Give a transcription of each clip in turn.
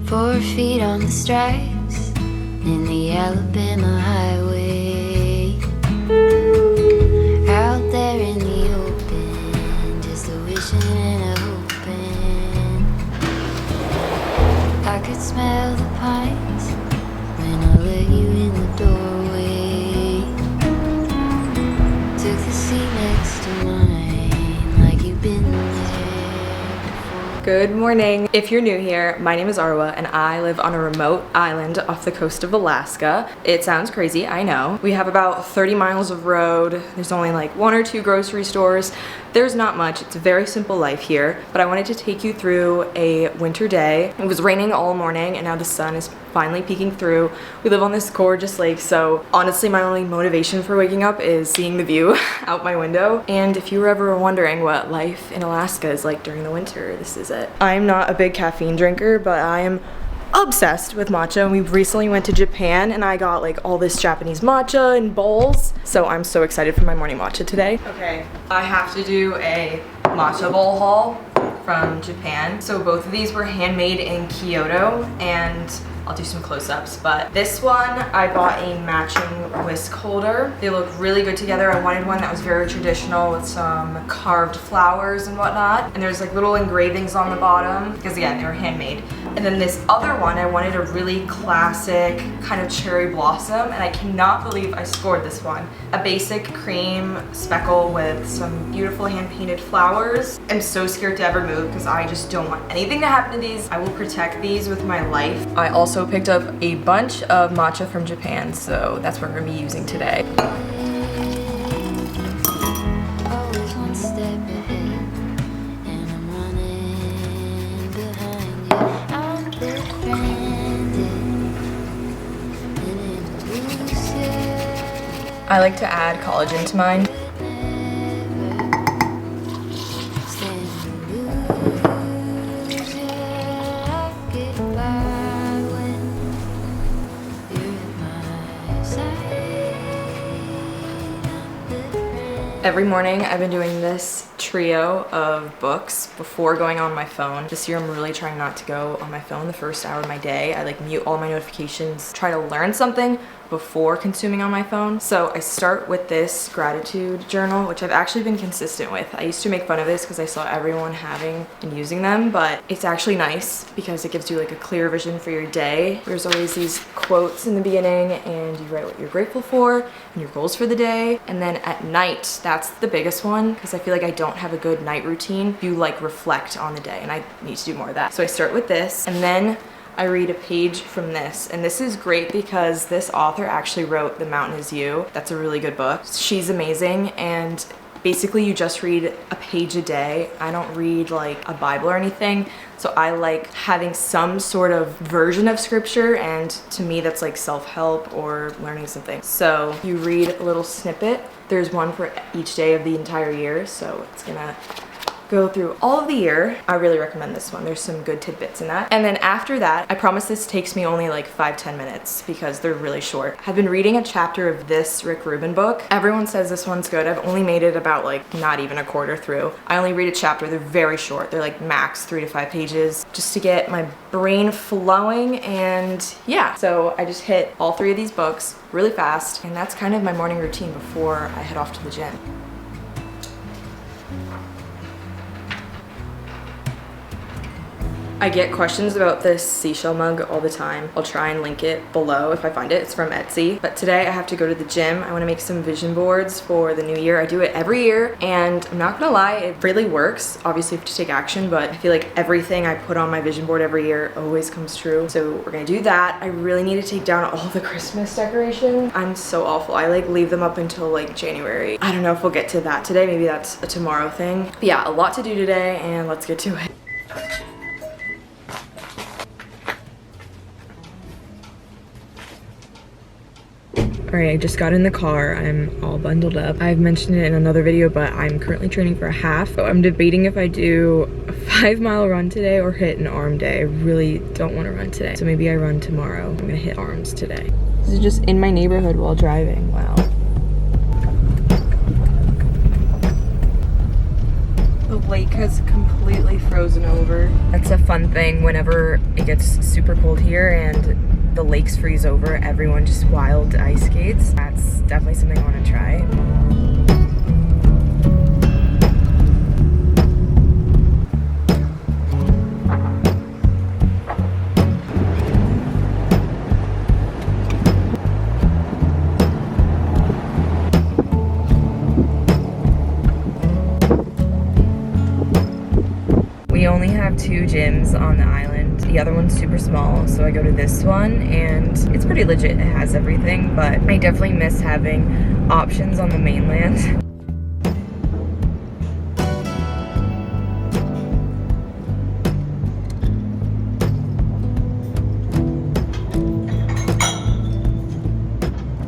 4 feet on the stripes in the Alabama highway. Out there in the open, just a wishing and a hoping. I could smell the pines when I let you in the doorway. Took the seat next to mine like you've been there. Good morning. If you're new here, my name is Arwa and I live on a remote island off the coast of Alaska. It sounds crazy, I know. We have about 30 miles of road. There's only like 1 or 2 grocery stores. There's not much. It's a very simple life here, but I wanted to take you through a winter day. It was raining all morning and now the sun is finally peeking through. We live on this gorgeous lake, so honestly my only motivation for waking up is seeing the view out my window. And if you were ever wondering what life in Alaska is like during the winter, this is it. I'm not a big caffeine drinker, but I am obsessed with matcha, and we recently went to Japan and I got like all this Japanese matcha in bowls, so I'm so excited for my morning matcha today. Okay, I have to do a matcha bowl haul from Japan. So both of these were handmade in Kyoto, and I'll do some close-ups, but this one I bought a matching whisk holder. They look really good together. I wanted one that was very traditional with some carved flowers and whatnot, and there's like little engravings on the bottom because again they were handmade. And then this other one I wanted a really classic kind of cherry blossom, and I cannot believe I scored this one. A basic cream speckle with some beautiful hand-painted flowers. I'm so scared to ever move because I just don't want anything to happen to these. I will protect these with my life. I also picked up a bunch of matcha from Japan, so that's what we're gonna be using today. Always one step ahead, and I'm running behind you. I'm befriended, and if I lose you, I like to add collagen to mine. Every morning I've been doing this trio of books before going on my phone. This year I'm really trying not to go on my phone the first hour of my day. I like mute all my notifications, try to learn something before consuming on my phone. So I start with this gratitude journal, which I've actually been consistent with. I used to make fun of this because I saw everyone having and using them, but it's actually nice because it gives you like a clear vision for your day. There's always these quotes in the beginning and you write what you're grateful for and your goals for the day. And then at night, that's the biggest one because I feel like I don't have a good night routine. You like reflect on the day, and I need to do more of that. So I start with this, and then I read a page from this, and this is great because this author actually wrote The Mountain Is You. That's a really good book. She's amazing, and basically you just read a page a day. I don't read like a Bible or anything, so I like having some sort of version of scripture, and to me that's like self-help or learning something. So you read a little snippet. There's one for each day of the entire year, so it's gonna go through all of the year. I really recommend this one. There's some good tidbits in that. And then after that, I promise this takes me only like 5-10 minutes because they're really short. I've been reading a chapter of this Rick Rubin book. Everyone says this one's good. I've only made it about like not even a quarter through. I only read a chapter. They're very short. They're like max 3 to 5 pages just to get my brain flowing. And yeah, so I just hit all 3 of these books really fast, and that's kind of my morning routine before I head off to the gym. I get questions about this Seashell mug all the time. I'll try and link it below if I find it. It's from Etsy. But today I have to go to the gym. I want to make some vision boards for the new year. I do it every year, and I'm not gonna lie, it really works. Obviously you have to take action, but I feel like everything I put on my vision board every year always comes true. So we're gonna do that. I really need to take down all the Christmas decorations. I'm so awful. I like leave them up until like January. I don't know if we'll get to that today. Maybe that's a tomorrow thing. But yeah, a lot to do today, and let's get to it. Alright, I just got in the car. I'm all bundled up. I've mentioned it in another video, but I'm currently training for a half. So I'm debating if I do a 5-mile run today or hit an arm day. I really don't want to run today. So maybe I run tomorrow. I'm gonna hit arms today. This is just in my neighborhood while driving. Wow. The lake has completely frozen over. That's a fun thing whenever it gets super cold here and the lakes freeze over, everyone just wild ice skates. That's definitely something I want to try. We only have 2 gyms on the island. The other one's super small, so I go to this one, and it's pretty legit. It has everything, but I definitely miss having options on the mainland.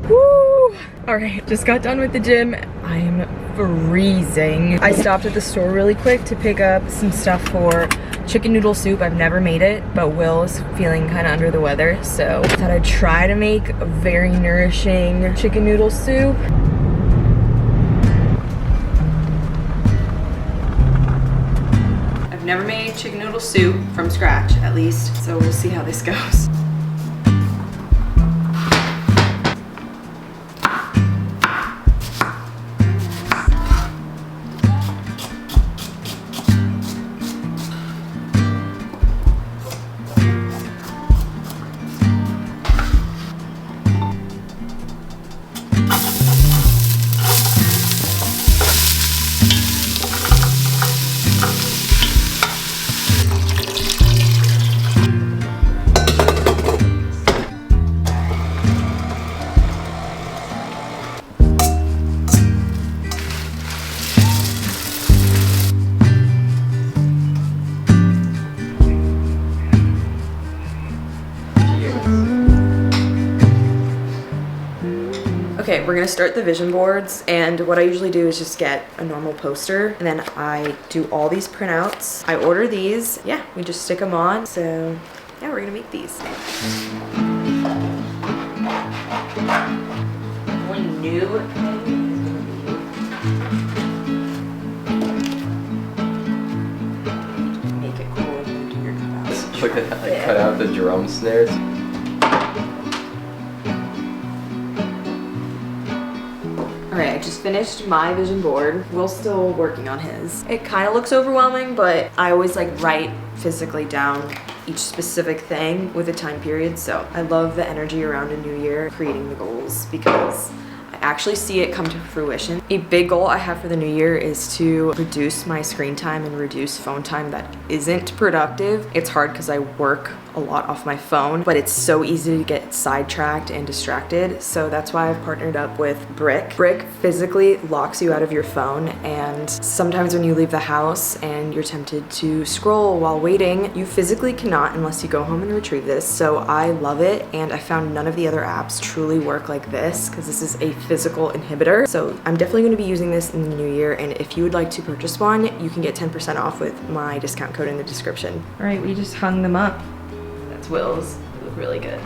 Woo! Alright, just got done with the gym. I'm freezing. I stopped at the store really quick to pick up some stuff for chicken noodle soup. I've never made it, but Will is feeling kind of under the weather, so I thought I'd try to make a very nourishing chicken noodle soup. I've never made chicken noodle soup from scratch, at least, so we'll see how this goes. Okay, we're gonna start the vision boards, and what I usually do is just get a normal poster, and then I do all these printouts. I order these, yeah, we just stick them on, so yeah, we're gonna make these. One new thing is gonna be make it cool and do your cutouts. Look at that, like cut out the drum snares. Alright, I just finished my vision board. Will's still working on his. It kind of looks overwhelming, but I always like write physically down each specific thing with a time period, so I love the energy around a new year, creating the goals, because I actually see it come to fruition. A big goal I have for the new year is to reduce my screen time and reduce phone time that isn't productive. It's hard because I work a lot off my phone, but it's so easy to get sidetracked and distracted. So that's why I've partnered up with Brick. Brick physically locks you out of your phone, and sometimes when you leave the house and you're tempted to scroll while waiting, you physically cannot unless you go home and retrieve this. So I love it, and I found none of the other apps truly work like this because this is a physical inhibitor. So I'm definitely going to be using this in the new year, and if you would like to purchase one, you can get 10% off with my discount code in the description. All right, we just hung them up. Will's. They look really good.